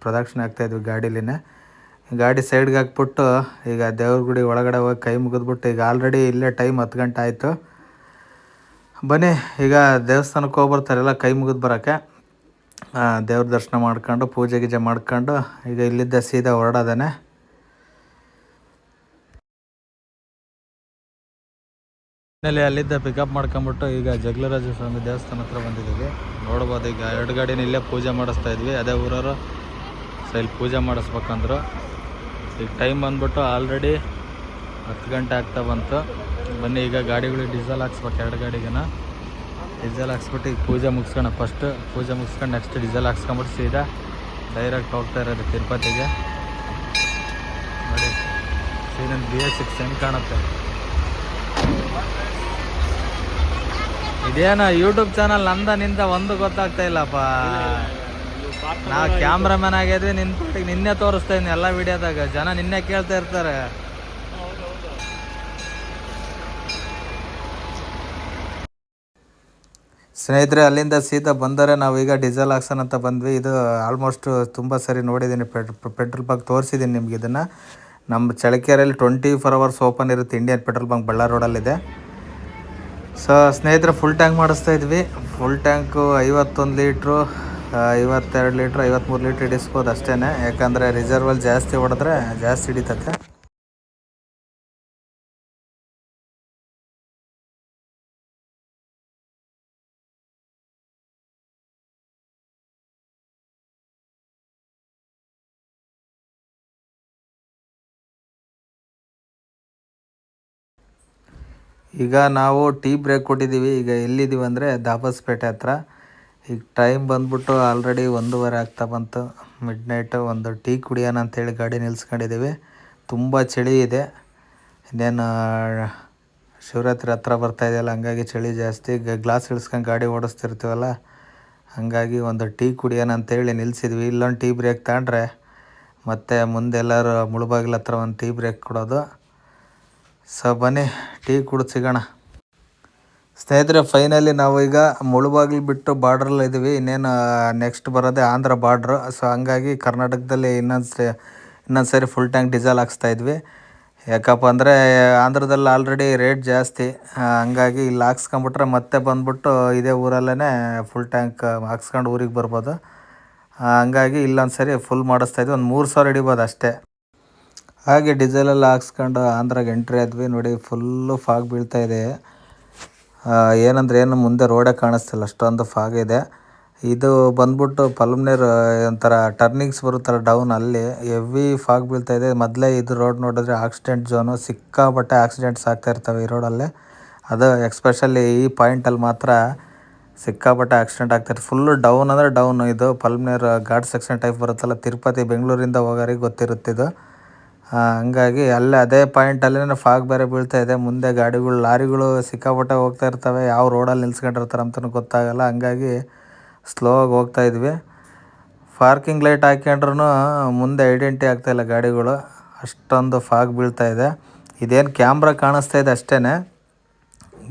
ಪ್ರದಕ್ಷಿಣೆ ಹಾಕ್ತಾಯಿದ್ವಿ ಗಾಡೀಲಿನೇ. ಗಾಡಿ ಸೈಡ್ಗೆ ಹಾಕ್ಬಿಟ್ಟು ಈಗ ದೇವ್ರ ಗುಡಿ ಒಳಗಡೆ ಹೋಗಿ ಕೈ ಮುಗಿದ್ಬಿಟ್ಟು ಈಗ ಆಲ್ರೆಡಿ ಇಲ್ಲೇ ಟೈಮ್ 10 ಗಂಟೆ ಆಯಿತು. ಬನ್ನಿ ಈಗ ದೇವಸ್ಥಾನಕ್ಕೆ ಹೋಗ್ಬರ್ತಾರೆಲ್ಲ ಕೈ ಮುಗಿದು ಬರೋಕ್ಕೆ. ದೇವ್ರ ದರ್ಶನ ಮಾಡ್ಕೊಂಡು ಪೂಜೆ ಗೀಜೆ ಮಾಡ್ಕೊಂಡು ಈಗ ಇಲ್ಲಿದ್ದ ಸೀದಾ ಹೊರಡೋದೇನೆ. ಅಲ್ಲಿದ್ದ ಪಿಕಪ್ ಮಾಡ್ಕೊಂಬಿಟ್ಟು ಈಗ ಜಗ್ಲರಾಜ ಸ್ವಾಮಿ ದೇವಸ್ಥಾನ ಹತ್ರ ಬಂದಿದ್ದೀವಿ. ನೋಡ್ಬೋದು ಈಗ 2 ಗಾಡಿನ ಇಲ್ಲೇ ಪೂಜೆ ಮಾಡಿಸ್ತಾ ಇದ್ವಿ. ಅದೇ ಊರವರು ಸೊ ಇಲ್ಲಿ ಪೂಜೆ ಮಾಡಿಸ್ಬೇಕಂದ್ರು. ಈಗ ಟೈಮ್ ಬಂದ್ಬಿಟ್ಟು ಆಲ್ರೆಡಿ 10 ಗಂಟೆ ಆಗ್ತಾ ಬಂತು. ಬನ್ನಿ ಈಗ ಗಾಡಿಗಳಿಗೆ ಡೀಸೆಲ್ ಹಾಕ್ಸ್ಬೇಕು. 2 ಗಾಡಿಗೆನ ಡೀಸೆಲ್ ಹಾಕ್ಸ್ಬಿಟ್ಟು ಈಗ ಪೂಜೆ ಮುಗಿಸ್ಕೊಂಡು ಫಸ್ಟ್ ಪೂಜೆ ಮುಗಿಸ್ಕೊಂಡು ನೆಕ್ಸ್ಟ್ ಡೀಸೆಲ್ ಹಾಕ್ಸ್ಕೊಂಬಿಟ್ಟು ಸೀದಾ ಡೈರೆಕ್ಟ್ ಹೋಗ್ತಾ ಇರೋದು ತಿರುಪತಿಗೆ. ನೋಡಿ ಸೀದಾ BS6 ಹೆಂಗೆ ಕಾಣುತ್ತೆ. ಇದೇನ ಯೂಟ್ಯೂಬ್ ಚಾನಲ್ ನಂದ ನಿಂದ ಒಂದು ಗೊತ್ತಾಗ್ತಾ ಇಲ್ಲಪ್ಪ. ನಾವು ಕ್ಯಾಮ್ರಾಮನ್ ಆಗಿದ್ವಿ, ನಿನ್ನೆ ತೋರಿಸ್ತಾ ಇದ್ದೀನಿ ಎಲ್ಲ ವಿಡಿಯೋದಾಗ. ಜನ ನಿನ್ನೆ ಕೇಳ್ತಾ ಇರ್ತಾರೆ. ಸ್ನೇಹಿತರೆ ಅಲ್ಲಿಂದ ಸೀದಾ ಬಂದರೆ ನಾವೀಗ ಡೀಸೆಲ್ ಹಾಕ್ಸೋಣ ಅಂತ ಬಂದ್ವಿ. ಇದು ಆಲ್ಮೋಸ್ಟ್ ತುಂಬ ಸರಿ ನೋಡಿದ್ದೀನಿ, ಪೆಟ್ರೋಲ್ ಬಂಕ್ ತೋರಿಸಿದ್ದೀನಿ ನಿಮ್ಗೆ. ಇದನ್ನು ನಮ್ಮ ಚಳ್ಳಕೆರೆಯಲ್ಲಿ 24 hours ಓಪನ್ ಇರುತ್ತೆ. ಇಂಡಿಯನ್ ಪೆಟ್ರೋಲ್ ಬಂಕ್ ಬಳ್ಳಾರಿ ರೋಡಲ್ಲಿದೆ. ಸೊ ಸ್ನೇಹಿತರೆ ಫುಲ್ ಟ್ಯಾಂಕ್ ಮಾಡಿಸ್ತಾ ಇದ್ವಿ. Full tank 51 litre, 52 litre, 53 litre ಹಿಡಿಸ್ಬೋದು ಅಷ್ಟೇ. ಯಾಕಂದರೆ ರಿಸರ್ವಲ್ಲಿ ಜಾಸ್ತಿ ಹೊಡೆದ್ರೆ ಜಾಸ್ತಿ ಹಿಡಿತತೆ. ಈಗ ನಾವು ಟೀ ಬ್ರೇಕ್ ಕೊಟ್ಟಿದ್ದೀವಿ. ಈಗ ಎಲ್ಲಿದ್ದೀವಿ ಅಂದರೆ ದಾಬಸ್ಪೇಟೆ ಹತ್ರ. ಈಗ ಟೈಮ್ ಬಂದ್ಬಿಟ್ಟು ಆಲ್ರೆಡಿ 1:15 ಆಗ್ತಾ ಬಂತು, ಮಿಡ್ ನೈಟು. ಒಂದು ಟೀ ಕುಡಿಯೋಣ ಅಂತೇಳಿ ಗಾಡಿ ನಿಲ್ಸ್ಕೊಂಡಿದ್ದೀವಿ. ತುಂಬ ಚಳಿ ಇದೆ. ಇನ್ನೇನು ಶಿವರಾತ್ರಿ ಹತ್ರ ಬರ್ತಾಯಿದೆಯಲ್ಲ, ಹಂಗಾಗಿ ಚಳಿ ಜಾಸ್ತಿ. ಗ್ಲಾಸ್ ಇಳಿಸ್ಕೊಂಡು ಗಾಡಿ ಓಡಿಸ್ತಿರ್ತೀವಲ್ಲ, ಹಾಗಾಗಿ ಒಂದು ಟೀ ಕುಡಿಯೋಣ ಅಂತೇಳಿ ನಿಲ್ಲಿಸಿದ್ವಿ. ಇಲ್ಲೊಂದು ಟೀ ಬ್ರೇಕ್ ತಗೊಂಡ್ರೆ ಮತ್ತು ಮುಂದೆ ಎಲ್ಲರೂ ಮುಳುಬಾಗಿಲ ಹತ್ರ ಒಂದು ಟೀ ಬ್ರೇಕ್ ಕೊಡೋದು. ಸೊ ಬನ್ನಿ ಟೀ ಕುಡಿದು ಸಿಗೋಣ. ಸ್ನೇಹಿತರೆ ಫೈನಲಿ ನಾವು ಈಗ ಮುಳುಬಾಗಿಲು ಬಿಟ್ಟು ಬಾರ್ಡ್ರಲ್ಲಿ ಇದ್ದೀವಿ. ಇನ್ನೇನು ನೆಕ್ಸ್ಟ್ ಬರೋದೇ ಆಂಧ್ರ ಬಾರ್ಡ್ರು. ಸೊ ಹಂಗಾಗಿ ಕರ್ನಾಟಕದಲ್ಲಿ ಇನ್ನೊಂದು ಸರಿ ಫುಲ್ ಟ್ಯಾಂಕ್ ಡೀಸೆಲ್ ಹಾಕ್ಸ್ತಾ ಇದ್ವಿ. ಯಾಕಪ್ಪ ಅಂದರೆ ಆಂಧ್ರದಲ್ಲಿ ಆಲ್ರೆಡಿ ರೇಟ್ ಜಾಸ್ತಿ. ಹಂಗಾಗಿ ಇಲ್ಲಿ ಹಾಕ್ಸ್ಕೊಂಬಿಟ್ರೆ ಮತ್ತೆ ಬಂದ್ಬಿಟ್ಟು ಇದೇ ಊರಲ್ಲೇ ಫುಲ್ ಟ್ಯಾಂಕ್ ಹಾಕ್ಸ್ಕೊಂಡು ಊರಿಗೆ ಬರ್ಬೋದು. ಹಂಗಾಗಿ ಇಲ್ಲೊಂದು ಸರಿ ಫುಲ್ ಮಾಡಿಸ್ತಾಯಿದ್ವಿ. ಒಂದು 3,000 ಹಿಡಿಬೋದು ಅಷ್ಟೇ. ಹಾಗೆ ಡೀಸೆಲೆಲ್ಲ ಹಾಕ್ಸ್ಕೊಂಡು ಆಂಧ್ರಾಗೆ ಎಂಟ್ರಿ ಆದ್ವಿ. ನೋಡಿ ಫುಲ್ಲು ಫಾಗ್ ಬೀಳ್ತಾಯಿದೆ. ಏನಂದ್ರೆ ಏನು ಮುಂದೆ ರೋಡೇ ಕಾಣಿಸ್ತಿಲ್ಲ, ಅಷ್ಟೊಂದು ಫಾಗ್ ಇದೆ. ಇದು ಬಂದ್ಬಿಟ್ಟು ಪಲ್ಮ್ನೇರ್ ಒಂಥರ ಟರ್ನಿಂಗ್ಸ್ ಬರುತ್ತಲ್ಲ ಡೌನ್, ಅಲ್ಲಿ ಹೆವಿ ಫಾಗ್ ಬೀಳ್ತಾಯಿದೆ. ಮೊದಲೇ ಇದು ರೋಡ್ ನೋಡಿದ್ರೆ ಆಕ್ಸಿಡೆಂಟ್ ಝೋನು, ಸಿಕ್ಕಾಪಟ್ಟೆ ಆಕ್ಸಿಡೆಂಟ್ಸ್ ಆಗ್ತಾಯಿರ್ತವೆ ಈ ರೋಡಲ್ಲಿ. ಅದು ಎಕ್ಸ್ಪೆಷಲಿ ಈ ಪಾಯಿಂಟಲ್ಲಿ ಮಾತ್ರ ಸಿಕ್ಕಾಪಟ್ಟೆ ಆಕ್ಸಿಡೆಂಟ್ ಆಗ್ತಾಯಿರ್ತದೆ. ಫುಲ್ಲು ಡೌನ್ ಅಂದರೆ ಡೌನು. ಇದು ಪಲ್ಮ್ನೇರ್ ಘಾಟ್ ಸೆಕ್ಷನ್ ಟೈಪ್ ಬರುತ್ತಲ್ಲ, ತಿರುಪತಿ ಬೆಂಗಳೂರಿಂದ ಹೋಗೋರಿಗೆ ಗೊತ್ತಿರುತ್ತಿದ್ದು. ಹಂಗಾಗಿ ಅಲ್ಲೇ ಅದೇ ಪಾಯಿಂಟಲ್ಲೇ ಫಾಗ್ ಬೇರೆ ಬೀಳ್ತಾಯಿದೆ. ಮುಂದೆ ಗಾಡಿಗಳು, ಲಾರಿಗಳು ಸಿಕ್ಕಾಪಟ್ಟೆ ಹೋಗ್ತಾ ಇರ್ತವೆ. ಯಾವ ರೋಡಲ್ಲಿ ನಿಲ್ಸ್ಕೊಂಡಿರ್ತಾರೆ ಅಂತಲೂ ಗೊತ್ತಾಗಲ್ಲ. ಹಂಗಾಗಿ ಸ್ಲೋವಾಗಿ ಹೋಗ್ತಾಯಿದ್ವಿ. ಪಾರ್ಕಿಂಗ್ ಲೈಟ್ ಹಾಕ್ಕೊಂಡ್ರೂ ಮುಂದೆ ಐಡೆಂಟಿ ಆಗ್ತಾಯಿಲ್ಲ ಗಾಡಿಗಳು, ಅಷ್ಟೊಂದು ಫಾಗ್ ಬೀಳ್ತಾಯಿದೆ. ಇದೇನು ಕ್ಯಾಮ್ರಾ ಕಾಣಿಸ್ತಾಯಿದೆ ಅಷ್ಟೇ,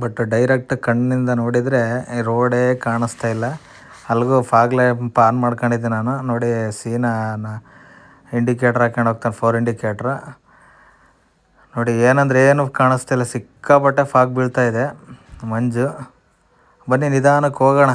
ಬಟ್ ಡೈರೆಕ್ಟ್ ಕಣ್ಣಿಂದ ನೋಡಿದರೆ ರೋಡೇ ಕಾಣಿಸ್ತಾ ಇಲ್ಲ. ಅಲ್ಲಿಗೂ ಫಾಗ್ ಲೈಟ್ ಆನ್ ಮಾಡ್ಕೊಂಡಿದ್ದೆ ನಾನು. ನೋಡಿ ಸೀನಾ ಇಂಡಿಕೇಟ್ರ್ ಹಾಕ್ಕೊಂಡು ಹೋಗ್ತಾನೆ, 4 ಇಂಡಿಕೇಟ್ರ್. ನೋಡಿ ಏನಂದರೆ ಏನು ಕಾಣಿಸ್ತಿಲ್ಲ, ಸಿಕ್ಕಾಪಟ್ಟೆ ಫಾಗ್ ಬೀಳ್ತಾಯಿದೆ, ಮಂಜು. ಬನ್ನಿ ನಿಧಾನಕ್ಕೆ ಹೋಗೋಣ.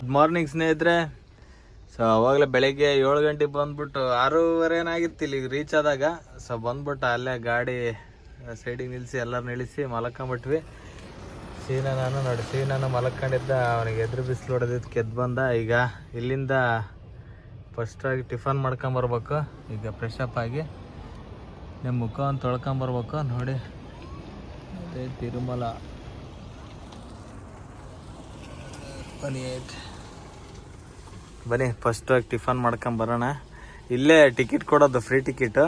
ಗುಡ್ ಮಾರ್ನಿಂಗ್ ಸ್ನೇಹಿತರೆ. ಸೊ ಅವಾಗಲೇ ಬೆಳಗ್ಗೆ 7 ಗಂಟೆಗೆ ಬಂದ್ಬಿಟ್ಟು 6:15 ಏನಾಗಿತ್ತು ಇಲ್ಲಿಗೆ ರೀಚ್ ಆದಾಗ. ಸೊ ಬಂದ್ಬಿಟ್ಟು ಅಲ್ಲೇ ಗಾಡಿ ಸೈಡಿಗೆ ನಿಲ್ಲಿಸಿ ಎಲ್ಲರೂ ನಿಲ್ಲಿಸಿ ಮಲ್ಕೊಂಬಿಟ್ವಿ. ಸೀನಾನು ಮಲ್ಕೊಂಡಿದ್ದ. ಅವನಿಗೆ ಎದುರು ಬಿಸಿಲು ಹೊಡೆದಿದ್ದಕ್ಕೆ ಎದ್ದು ಬಂದ. ಈಗ ಇಲ್ಲಿಂದ ಫಸ್ಟಾಗಿ ಟಿಫನ್ ಮಾಡ್ಕೊಂಬರ್ಬೇಕು. ಈಗ ಫ್ರೆಶ್ ಅಪ್ ಆಗಿ ನಿಮ್ಮ ಮುಖವನ್ನು ತೊಳ್ಕೊಂಬರ್ಬೇಕು. ನೋಡಿ ಅದೇ ತಿರುಮಲ. ಬನ್ನಿ ಫಸ್ಟಾಗಿ ಟಿಫನ್ ಮಾಡ್ಕೊಂಬರೋಣ. ಇಲ್ಲೇ ಟಿಕೆಟ್ ಕೊಡೋದು, ಫ್ರೀ ಟಿಕೆಟು.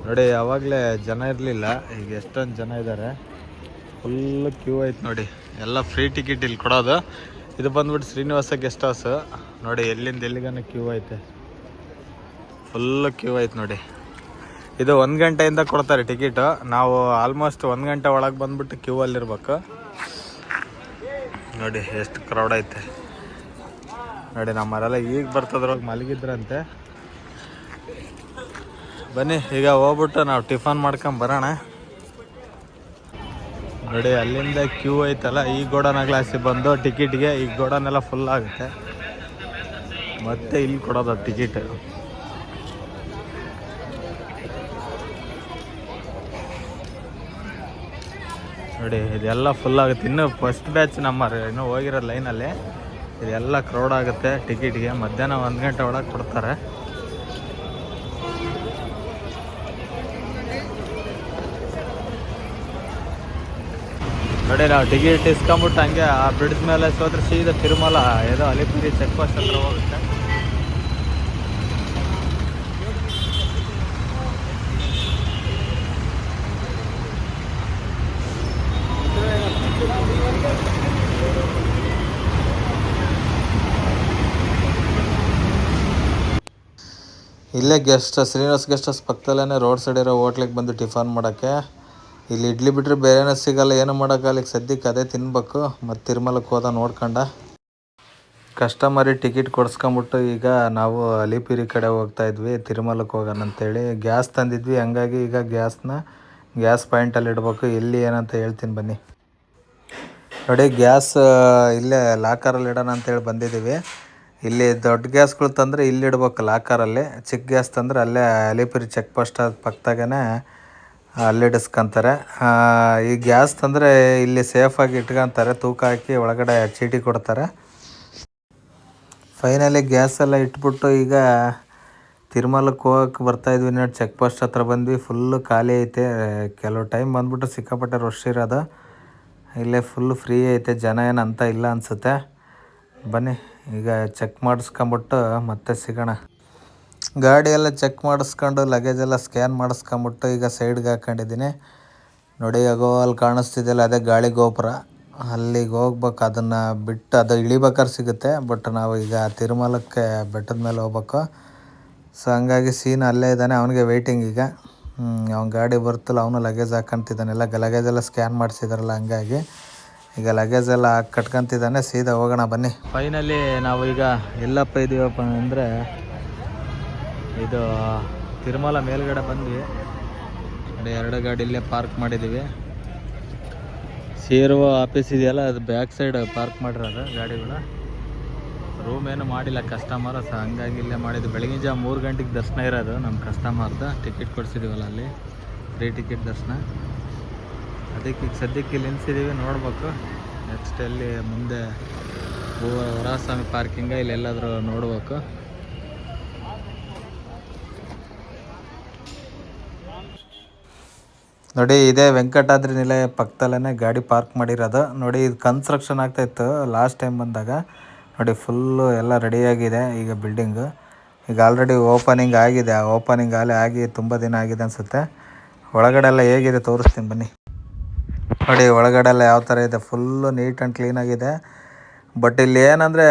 ನೋಡಿ ಆವಾಗಲೇ ಜನ ಇರಲಿಲ್ಲ, ಈಗ ಎಷ್ಟೊಂದು ಜನ ಇದ್ದಾರೆ. ಫುಲ್ ಕ್ಯೂ ಐತೆ ನೋಡಿ. ಎಲ್ಲ ಫ್ರೀ ಟಿಕೆಟ್ ಇಲ್ಲಿ ಕೊಡೋದು. ಇದು ಬಂದ್ಬಿಟ್ಟು ಶ್ರೀನಿವಾಸ ಗೆಸ್ಟ್ ಹೌಸ್ ನೋಡಿ. ಎಲ್ಲಿಂದ ಎಲ್ಲಿಗಾನ ಕ್ಯೂ ಐತೆ, ಫುಲ್ ಕ್ಯೂ ಐತೆ ನೋಡಿ. ಇದು 1 ಗಂಟೆಯಿಂದ ಕೊಡ್ತಾರೆ ಟಿಕೆಟು. ನಾವು ಆಲ್ಮೋಸ್ಟ್ 1 ಗಂಟೆ ಒಳಗೆ ಬಂದ್ಬಿಟ್ಟು ಕ್ಯೂ ಅಲ್ಲಿರ್ಬೇಕು ನೋಡಿ. ಎಷ್ಟು ಕ್ರೌಡ್ ಐತೆ ನೋಡಿ. ನಮ್ಮರೆಲ್ಲ ಈಗ ಬರ್ತದ್ರೊಳಗೆ ಮಲಗಿದ್ರಂತೆ. ಬನ್ನಿ ಈಗ ಹೋಗ್ಬಿಟ್ಟು ನಾವು ಟಿಫನ್ ಮಾಡ್ಕೊಂಡು ಬರೋಣ ನೋಡಿ. ಅಲ್ಲಿಂದ ಕ್ಯೂ ಐತಲ್ಲ, ಈ ಗೋಡನ ಗ್ಲಾಸಿಗೆ ಬಂದು ಟಿಕೆಟ್ಗೆ ಈ ಗೋಡನೆಲ್ಲ ಫುಲ್ ಆಗುತ್ತೆ. ಮತ್ತೆ ಇಲ್ಲಿ ಕೊಡೋದು ಟಿಕೆಟ್. ನೋಡಿ ಇದೆಲ್ಲ ಫುಲ್ ಆಗುತ್ತೆ. ಇನ್ನೂ ಫಸ್ಟ್ ಬ್ಯಾಚ್ ನಮ್ಮ ಇನ್ನೂ ಹೋಗಿರೋ ಲೈನಲ್ಲಿ ಇದೆಲ್ಲ ಕ್ರೌಡ್ ಆಗುತ್ತೆ ಟಿಕೆಟ್ಗೆ. ಮಧ್ಯಾಹ್ನ 1 ಗಂಟೆ ಒಳಗೆ ಕೊಡ್ತಾರೆ. ನೋಡಿ ನಾವು ಟಿಕೆಟ್ ಇಸ್ಕೊಂಬಿಟ್ಟು ಹಂಗೆ ಆ ಬ್ರಿಡ್ಜ್ ಮೇಲೆ ಸೋದ್ರೆ ಸೀದಾ ತಿರುಮಲ ಏನೋ ಅಲಿಪಿರಿ ಚೆಕ್ ಪೋಸ್ಟ್ ಹತ್ರ ಹೋಗುತ್ತೆ. ಇಲ್ಲೇ ಶ್ರೀನಿವಾಸ ಗೆಸ್ಟ್ ಹೌಸ್ ಪಕ್ಕದಲ್ಲೇ ರೋಡ್ ಸೈಡ್ ಇರೋ ಹೋಟ್ಲಿಗೆ ಬಂದು ಟಿಫನ್ ಮಾಡೋಕ್ಕೆ. ಇಲ್ಲಿ ಇಡ್ಲಿ ಬಿಟ್ಟರೆ ಬೇರೆನೇ ಸಿಗಲ್ಲ, ಏನು ಮಾಡೋಕ್ಕಾಗಲ್ಲ. ಈಗ ಸದ್ಯಕ್ಕೆ ಅದೇ ತಿನ್ಬೇಕು. ಮತ್ತು ತಿರುಮಲಕ್ಕೆ ಹೋದ ನೋಡ್ಕೊಂಡ ಕಸ್ಟಮರಿ ಟಿಕೆಟ್ ಕೊಡ್ಸ್ಕೊಂಬಿಟ್ಟು ಈಗ ನಾವು ಅಲಿಪಿರಿ ಕಡೆ ಹೋಗ್ತಾಯಿದ್ವಿ ತಿರುಮಲಕ್ಕೆ ಹೋಗೋಣ ಅಂತೇಳಿ. ಗ್ಯಾಸ್ ತಂದಿದ್ವಿ, ಹಂಗಾಗಿ ಈಗ ಗ್ಯಾಸ್ ಪಾಯಿಂಟಲ್ಲಿ ಇಡಬೇಕು. ಎಲ್ಲಿ ಏನಂತ ಹೇಳ್ತೀನಿ ಬನ್ನಿ ನೋಡಿ. ಗ್ಯಾಸ್ ಇಲ್ಲೇ ಲಾಕರಲ್ಲಿ ಇಡೋಣ ಅಂತೇಳಿ ಬಂದಿದ್ದೀವಿ. ಇಲ್ಲಿ ದೊಡ್ಡ ಗ್ಯಾಸ್ಗಳು ತಂದರೆ ಇಲ್ಲಿ ಇಡ್ಬೇಕು ಲಾಕರಲ್ಲಿ. ಚಿಕ್ಕ ಗ್ಯಾಸ್ ತಂದರೆ ಅಲ್ಲೇ ಅಲಿಪಿರಿ ಚೆಕ್ ಪೋಸ್ಟ್ ಪಕ್ಕದಾಗೇ ಅಲ್ಲಿ ಇಡಿಸ್ಕೊಂತಾರೆ. ಈ ಗ್ಯಾಸ್ ತಂದರೆ ಇಲ್ಲಿ ಸೇಫಾಗಿ ಇಟ್ಕೊತಾರೆ, ತೂಕ ಹಾಕಿ ಒಳಗಡೆ ಚೀಟಿ ಕೊಡ್ತಾರೆ. ಫೈನಲಿ ಗ್ಯಾಸ್ ಎಲ್ಲ ಇಟ್ಬಿಟ್ಟು ಈಗ ತಿರುಮಲಕ್ಕೆ ಹೋಗಕ್ಕೆ ಬರ್ತಾಯಿದ್ವಿ ನೋಡಿ. ಚೆಕ್ ಪೋಸ್ಟ್ ಹತ್ರ ಬಂದ್ವಿ. ಫುಲ್ಲು ಖಾಲಿ ಐತೆ. ಕೆಲವು ಟೈಮ್ ಬಂದ್ಬಿಟ್ಟು ಸಿಕ್ಕಾಪಟ್ಟೆ ರಶ್ ಇರೋದು. ಇಲ್ಲೇ ಫುಲ್ ಫ್ರೀ ಐತೆ, ಜನ ಏನು ಅಂತ ಇಲ್ಲ ಅನಿಸುತ್ತೆ. ಬನ್ನಿ ಈಗ ಚೆಕ್ ಮಾಡಿಸ್ಕೊಂಬಿಟ್ಟು ಮತ್ತೆ ಸಿಗೋಣ. ಗಾಡಿ ಎಲ್ಲ ಚೆಕ್ ಮಾಡಿಸ್ಕೊಂಡು ಲಗೇಜ್ ಎಲ್ಲ ಸ್ಕ್ಯಾನ್ ಮಾಡಿಸ್ಕೊಂಬಿಟ್ಟು ಈಗ ಸೈಡ್ಗೆ ಹಾಕ್ಕೊಂಡಿದ್ದೀನಿ ನೋಡಿ. ಆಗೋ ಅಲ್ಲಿ ಕಾಣಿಸ್ತಿದೆಯಲ್ಲ ಅದೇ ಗಾಳಿ ಗೋಪುರ, ಅಲ್ಲಿಗೆ ಹೋಗ್ಬೇಕು. ಅದನ್ನು ಬಿಟ್ಟು ಅದು ಇಳಿಬೇಕಾದ್ರೆ ಸಿಗುತ್ತೆ. ಬಟ್ ನಾವು ಈಗ ತಿರುಮಲಕ್ಕೆ ಬೆಟ್ಟದ ಮೇಲೆ ಹೋಗ್ಬೇಕು. ಸೊ ಹಂಗಾಗಿ ಸೀನ್ ಅಲ್ಲೇ ಇದ್ದಾನೆ, ಅವನಿಗೆ ವೆಯ್ಟಿಂಗ್. ಈಗ ಅವ್ನ ಗಾಡಿ ಬರ್ತಲ್ಲ, ಅವನು ಲಗೇಜ್ ಹಾಕ್ಕೊಂತಿದ್ದಾನೆ. ಲಗೇಜ್ ಎಲ್ಲ ಸ್ಕ್ಯಾನ್ ಮಾಡಿಸಿದಾರಲ್ಲ, ಹಂಗಾಗಿ ಈಗ ಲಗೇಜ್ ಎಲ್ಲ ಕಟ್ಕೊತಿದ್ದಾನೆ. ಸೀದಾ ಹೋಗೋಣ ಬನ್ನಿ. ಫೈನಲಿ ನಾವು ಈಗ ಎಲ್ಲಪ್ಪ ಇದ್ದೀವಪ್ಪ ಅಂದರೆ ಇದು ತಿರುಮಲ ಮೇಲ್ಗಡೆ ಬಂದ್ವಿ ನೋಡಿ. 2 ಗಾಡಿ ಇಲ್ಲೇ ಪಾರ್ಕ್ ಮಾಡಿದ್ದೀವಿ. ಸೇರುವ ಆಫೀಸ್ ಇದೆಯಲ್ಲ, ಅದು ಬ್ಯಾಕ್ ಸೈಡ್ ಪಾರ್ಕ್ ಮಾಡಿರೋದು ಗಾಡಿಗಳು. ರೂಮ್ ಏನು ಮಾಡಿಲ್ಲ ಕಸ್ಟಮರ್, ಸೊ ಹಂಗಾಗಿ ಇಲ್ಲೇ ಮಾಡಿದ್ದು. ಬೆಳಗಿನ ಜಾವ 3 ಗಂಟೆಗೆ ದರ್ಶನ ಇರೋದು ನಮ್ಮ ಕಸ್ಟಮರ್ದು. ಟಿಕೆಟ್ ಕೊಡಿಸಿದ್ದೀವಲ್ಲ ಅಲ್ಲಿ ಫ್ರೀ ಟಿಕೆಟ್ ದರ್ಶನ. ಅದಕ್ಕೆ ಈಗ ಸದ್ಯಕ್ಕೆ ಇಲ್ಲಿ ನಿಲ್ಸಿದ್ದೀವಿ, ನೋಡ್ಬೇಕು ನೆಕ್ಸ್ಟ್ ಎಲ್ಲಿ ಮುಂದೆ ವರಸ್ವಾಮಿ ಪಾರ್ಕಿಂಗ ಇಲ್ಲೆಲ್ಲಾದರೂ ನೋಡ್ಬೇಕು. ನೋಡಿ ಇದೇ ವೆಂಕಟಾದ್ರಿ ನಿಲಯ ಪಕ್ಕದಲ್ಲೇ ಗಾಡಿ ಪಾರ್ಕ್ ಮಾಡಿರೋದು ನೋಡಿ. ಇದು ಕನ್ಸ್ಟ್ರಕ್ಷನ್ ಆಗ್ತಾಯಿತ್ತು ಲಾಸ್ಟ್ ಟೈಮ್ ಬಂದಾಗ ನೋಡಿ. ಫುಲ್ಲು ಎಲ್ಲ ರೆಡಿಯಾಗಿದೆ ಈಗ ಬಿಲ್ಡಿಂಗು. ಈಗ ಆಲ್ರೆಡಿ ಓಪನಿಂಗ್ ಆಗಿದೆ. ಓಪನಿಂಗ್ ಆಗಿ ತುಂಬ ದಿನ ಆಗಿದೆ ಅನಿಸುತ್ತೆ. ಒಳಗಡೆ ಎಲ್ಲ ಹೇಗಿದೆ ತೋರಿಸ್ತೀನಿ ಬನ್ನಿ ನೋಡಿ. ಒಳಗಡೆ ಎಲ್ಲ ಯಾವ ಥರ ಇದೆ, ಫುಲ್ಲು ನೀಟ್ ಆ್ಯಂಡ್ ಕ್ಲೀನಾಗಿದೆ. ಬಟ್ ಇಲ್ಲಿ ಏನಂದರೆ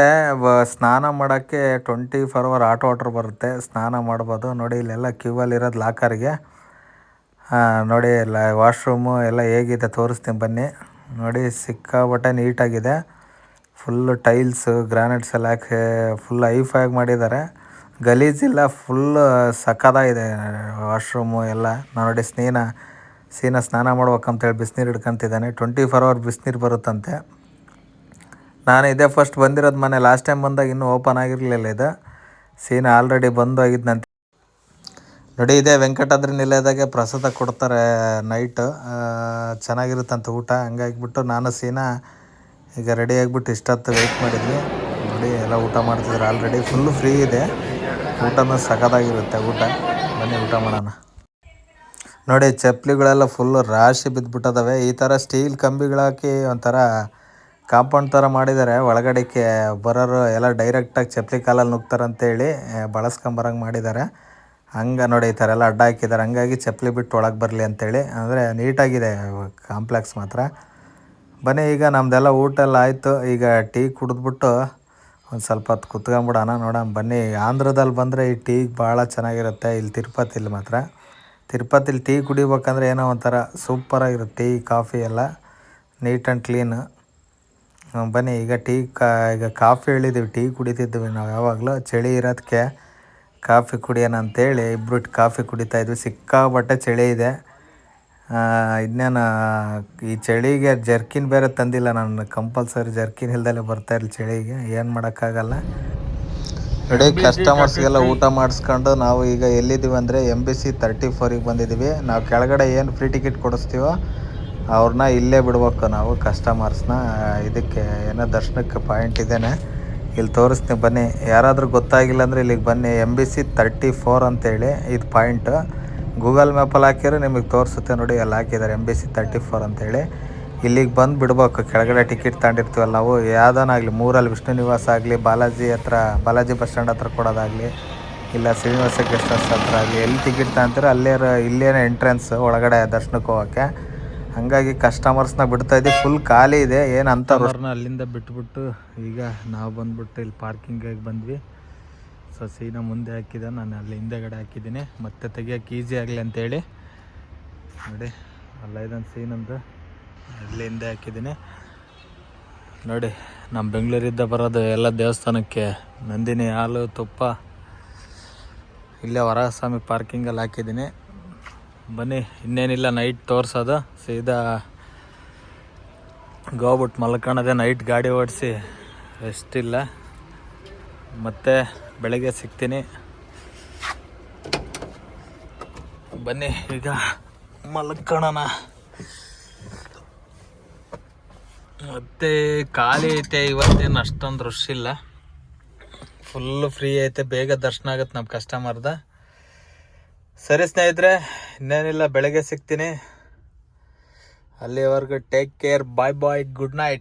ಸ್ನಾನ ಮಾಡೋಕ್ಕೆ 24 hour ಆಟೋ ವಾಟ್ರ್ ಬರುತ್ತೆ, ಸ್ನಾನ ಮಾಡ್ಬೋದು ನೋಡಿ. ಇಲ್ಲೆಲ್ಲ ಕ್ಯೂವಲ್ಲಿರೋದು ಲಾಕರಿಗೆ. ನೋಡಿ ವಾಶ್ರೂಮು ಎಲ್ಲ ಹೇಗಿದೆ ತೋರಿಸ್ತೀನಿ ಬನ್ನಿ ನೋಡಿ. ಸಿಕ್ಕಾಪಟ್ಟೆ ನೀಟಾಗಿದೆ. ಫುಲ್ಲು ಟೈಲ್ಸು ಗ್ರಾನೈಟ್ಸ್ ಎಲ್ಲ ಹಾಕಿ ಫುಲ್ ಹೈಫಾಗಿ ಮಾಡಿದ್ದಾರೆ. ಗಲೀಜಿಲ್ಲ, ಫುಲ್ಲು ಸಕ್ಕತ್ತಾಗಿದೆ ವಾಶ್ರೂಮು ಎಲ್ಲ ನೋಡಿ. ಸೀನಾ ಸ್ನಾನ ಮಾಡ್ಬೇಕಂತೇಳಿ ಬಿಸಿನೀರು ಹಿಡ್ಕೊತಿದ್ದಾನೆ. 24 hour ಬಿಸಿನೀರು ಬರುತ್ತಂತೆ. ನಾನು ಇದೇ ಫಸ್ಟ್ ಬಂದಿರೋದು ಮನೆ. ಲಾಸ್ಟ್ ಟೈಮ್ ಬಂದಾಗ ಇನ್ನೂ ಓಪನ್ ಆಗಿರಲಿಲ್ಲ ಇದು. ಸೀನಾ ಆಲ್ರೆಡಿ ಬಂದು ಆಗಿದ್ದಂತೆ ನೋಡಿ. ಇದೇ ವೆಂಕಟಾದ್ರಿ ನಿಲಯದಾಗೆ ಪ್ರಸಾದ ಕೊಡ್ತಾರೆ ನೈಟು, ಚೆನ್ನಾಗಿರುತ್ತಂತೆ ಊಟ. ಹಂಗಾಗಿಬಿಟ್ಟು ನಾನು ಸೀನಾ ಈಗ ರೆಡಿ ಆಗಿಬಿಟ್ಟು ಇಷ್ಟೊತ್ತು ವೆಯ್ಟ್ ಮಾಡಿದ್ವಿ ನೋಡಿ. ಎಲ್ಲ ಊಟ ಮಾಡ್ತಿದ್ರು ಆಲ್ರೆಡಿ. ಫುಲ್ಲು ಫ್ರೀ ಇದೆ, ಊಟನೂ ಸಖತ್ತಾಗಿರುತ್ತೆ ಊಟ. ಬನ್ನಿ ಊಟ ಮಾಡೋಣ ನೋಡಿ. ಚಪ್ಪಲಿಗಳೆಲ್ಲ ಫುಲ್ಲು ರಾಶಿ ಬಿದ್ದುಬಿಟ್ಟದವೆ. ಈ ಥರ ಸ್ಟೀಲ್ ಕಂಬಿಗಳಾಕಿ ಒಂಥರ ಕಾಂಪೌಂಡ್ ಥರ ಮಾಡಿದ್ದಾರೆ. ಒಳಗಡೆಗೆ ಬರೋರು ಎಲ್ಲ ಡೈರೆಕ್ಟಾಗಿ ಚಪ್ಪಲಿ ಕಾಲಲ್ಲಿ ನುಗ್ತಾರಂತೇಳಿ ಬಳಸ್ಕೊಂಬರಂಗೆ ಮಾಡಿದ್ದಾರೆ. ಹಂಗೆ ನೋಡಿ ಈ ಥರ ಎಲ್ಲ ಅಡ್ಡ ಹಾಕಿದ್ದಾರೆ. ಹಂಗಾಗಿ ಚಪ್ಪಲಿ ಬಿಟ್ಟು ಒಳಗೆ ಬರಲಿ ಅಂತೇಳಿ. ಅಂದರೆ ನೀಟಾಗಿದೆ ಕಾಂಪ್ಲೆಕ್ಸ್ ಮಾತ್ರ. ಬನ್ನಿ ಈಗ ನಮ್ಮದೆಲ್ಲ ಊಟ ಎಲ್ಲ ಆಯಿತು. ಈಗ ಟೀ ಕುಡಿದ್ಬಿಟ್ಟು ಒಂದು ಸ್ವಲ್ಪ ಹೊತ್ತು ಕುತ್ಕೊಂಬಿಡೋಣ. ನೋಡೋಣ ಬನ್ನಿ. ಆಂಧ್ರದಲ್ಲಿ ಬಂದರೆ ಈ ಟೀ ಭಾಳ ಚೆನ್ನಾಗಿರುತ್ತೆ. ಇಲ್ಲಿ ತಿರುಪತಿಲಿ ಮಾತ್ರ ತಿರುಪತಿಲಿ ಟೀ ಕುಡಿಬೇಕಂದ್ರೆ ಏನೋ ಒಂಥರ ಸೂಪರಾಗಿರುತ್ತೆ. ಟೀ ಕಾಫಿ ಎಲ್ಲ ನೀಟ್ ಆ್ಯಂಡ್ ಕ್ಲೀನು. ಬನ್ನಿ ಈಗ ಈಗ ಕಾಫಿ ಹೇಳಿದ್ದೀವಿ, ಟೀ ಕುಡಿತಿದ್ವಿ ನಾವು ಯಾವಾಗಲೂ. ಚಳಿ ಇರೋದಕ್ಕೆ ಕಾಫಿ ಕುಡಿಯೋಣ ಅಂತೇಳಿ ಇಬ್ಬರು ಕಾಫಿ ಕುಡಿತಾಯಿದ್ವಿ. ಸಿಕ್ಕಾಬಟ್ಟೆ ಚಳಿ ಇದೆ. ಇನ್ನೇನು ಈ ಚಳಿಗೆ ಜರ್ಕಿನ್ ಬೇರೆ ತಂದಿಲ್ಲ ನಾನು. ಕಂಪಲ್ಸರಿ ಜರ್ಕಿನ್ ಇಲ್ದಲೇ ಬರ್ತಾಯಿರಲಿ ಚಳಿಗೆ, ಏನು ಮಾಡೋಕ್ಕಾಗಲ್ಲ. ನೋಡಿ ಕಸ್ಟಮರ್ಸ್ಗೆಲ್ಲ ಊಟ ಮಾಡಿಸ್ಕೊಂಡು ನಾವು ಈಗ ಎಲ್ಲಿದ್ದೀವಿ ಅಂದರೆ MBC 34ಗೆ ಬಂದಿದ್ದೀವಿ. ನಾವು ಕೆಳಗಡೆ ಏನು ಫ್ರೀ ಟಿಕೆಟ್ ಕೊಡಿಸ್ತೀವೋ ಅವ್ರನ್ನ ಇಲ್ಲೇ ಬಿಡ್ಬೇಕು ನಾವು ಕಸ್ಟಮರ್ಸ್ನ. ಇದಕ್ಕೆ ಏನೋ ದರ್ಶನಕ್ಕೆ ಪಾಯಿಂಟ್ ಇದ್ದೇನೆ, ಇಲ್ಲಿ ತೋರಿಸ್ತೀನಿ ಬನ್ನಿ. ಯಾರಾದರೂ ಗೊತ್ತಾಗಿಲ್ಲ ಅಂದರೆ ಇಲ್ಲಿಗೆ ಬನ್ನಿ. MBC 34 ಅಂತೇಳಿ ಇದು ಪಾಯಿಂಟು. ಗೂಗಲ್ ಮ್ಯಾಪಲ್ಲಿ ಹಾಕಿದ್ರೆ ನಿಮಗೆ ತೋರಿಸುತ್ತೆ ನೋಡಿ, ಅಲ್ಲಿ ಹಾಕಿದ್ದಾರೆ MBC 34 ಅಂತೇಳಿ. ಇಲ್ಲಿಗೆ ಬಂದು ಬಿಡ್ಬೇಕು. ಕೆಳಗಡೆ ಟಿಕೆಟ್ ತಗೊಂಡಿರ್ತೀವಲ್ಲ ನಾವು, ಯಾವುದನ್ನಾಗಲಿ ಮೂರಲ್ಲಿ ವಿಷ್ಣು ನಿವಾಸ ಆಗಲಿ, ಬಾಲಾಜಿ ಬಸ್ ಸ್ಟ್ಯಾಂಡ್ ಹತ್ರ ಕೊಡೋದಾಗಲಿ, ಇಲ್ಲ ಶ್ರೀನಿವಾಸ ಗೆಸ್ಟ್ ಹೌಸ್ ಹತ್ರ ಆಗಲಿ, ಎಲ್ಲಿ ಟಿಕೆಟ್ ತಗೊಂತೀರೋ ಇಲ್ಲೇನೇ ಎಂಟ್ರೆನ್ಸ್ ಒಳಗಡೆ ದರ್ಶನಕ್ಕೆ ಹೋಗೋಕ್ಕೆ. ಹಾಗಾಗಿ ಕಸ್ಟಮರ್ಸ್ನ ಬಿಡ್ತಾಯಿದ್ದೀವಿ. ಫುಲ್ ಖಾಲಿ ಇದೆ. ಏನು ಅಂತ ಅಲ್ಲಿಂದ ಬಿಟ್ಬಿಟ್ಟು ಈಗ ನಾವು ಬಂದ್ಬಿಟ್ಟು ಇಲ್ಲಿ ಪಾರ್ಕಿಂಗಿಗೆ ಬಂದ್ವಿ. ಸೊ ಸೀನಾ ಮುಂದೆ ಹಾಕಿದ, ನಾನು ಅಲ್ಲಿ ಹಿಂದೆಗಡೆ ಹಾಕಿದ್ದೀನಿ ಮತ್ತೆ ತೆಗಿಯೋಕ್ಕೆ ಈಸಿ ಆಗಲಿ ಅಂತೇಳಿ. ನೋಡಿ ಅಲ್ಲ ಇದೊಂದು ಸೀನಂದು ಅಲ್ಲಿ ಹಿಂದೆ ಹಾಕಿದ್ದೀನಿ ನೋಡಿ. ನಮ್ಮ ಬೆಂಗಳೂರಿಂದ ಬರೋದು ಎಲ್ಲ ದೇವಸ್ಥಾನಕ್ಕೆ ನಂದಿನಿ ಹಾಲು ತುಪ್ಪ ಇಲ್ಲೇ ವರಹಸ್ವಾಮಿ ಪಾರ್ಕಿಂಗಲ್ಲಿ ಹಾಕಿದ್ದೀನಿ. ಬನ್ನಿ, ಇನ್ನೇನಿಲ್ಲ ನೈಟ್ ತೋರಿಸೋದು. ಸೀದಾ ಗೋಬಿಟ್ಟು ಮಲ್ಕೊಳ್ಳೋದೆ. ನೈಟ್ ಗಾಡಿ ಓಡಿಸಿ ರೆಸ್ಟ್ ಇಲ್ಲ. ಮತ್ತೆ ಬೆಳಗ್ಗೆ ಸಿಗ್ತೀನಿ. ಬನ್ನಿ ಈಗ ಮಲ್ಕೊಳ್ಳೋಣ. ಮತ್ತೆ ಖಾಲಿ ಐತೆ ಇವತ್ತೇನು ಅಷ್ಟೊಂದು ರಶ್ ಇಲ್ಲ, ಫುಲ್ಲು ಫ್ರೀ ಐತೆ. ಬೇಗ ದರ್ಶನ ಆಗುತ್ತೆ ನಮ್ಮ ಕಸ್ಟಮರ್ದ. ಸರಿ ಸ್ನೇಹಿತರೆ, ಇನ್ನೇನಿಲ್ಲ ಬೆಳಗ್ಗೆ ಸಿಗ್ತೀನಿ. ಅಲ್ಲಿವರೆಗೂ ಟೇಕ್ ಕೇರ್, ಬಾಯ್ ಬಾಯ್, ಗುಡ್ ನೈಟ್.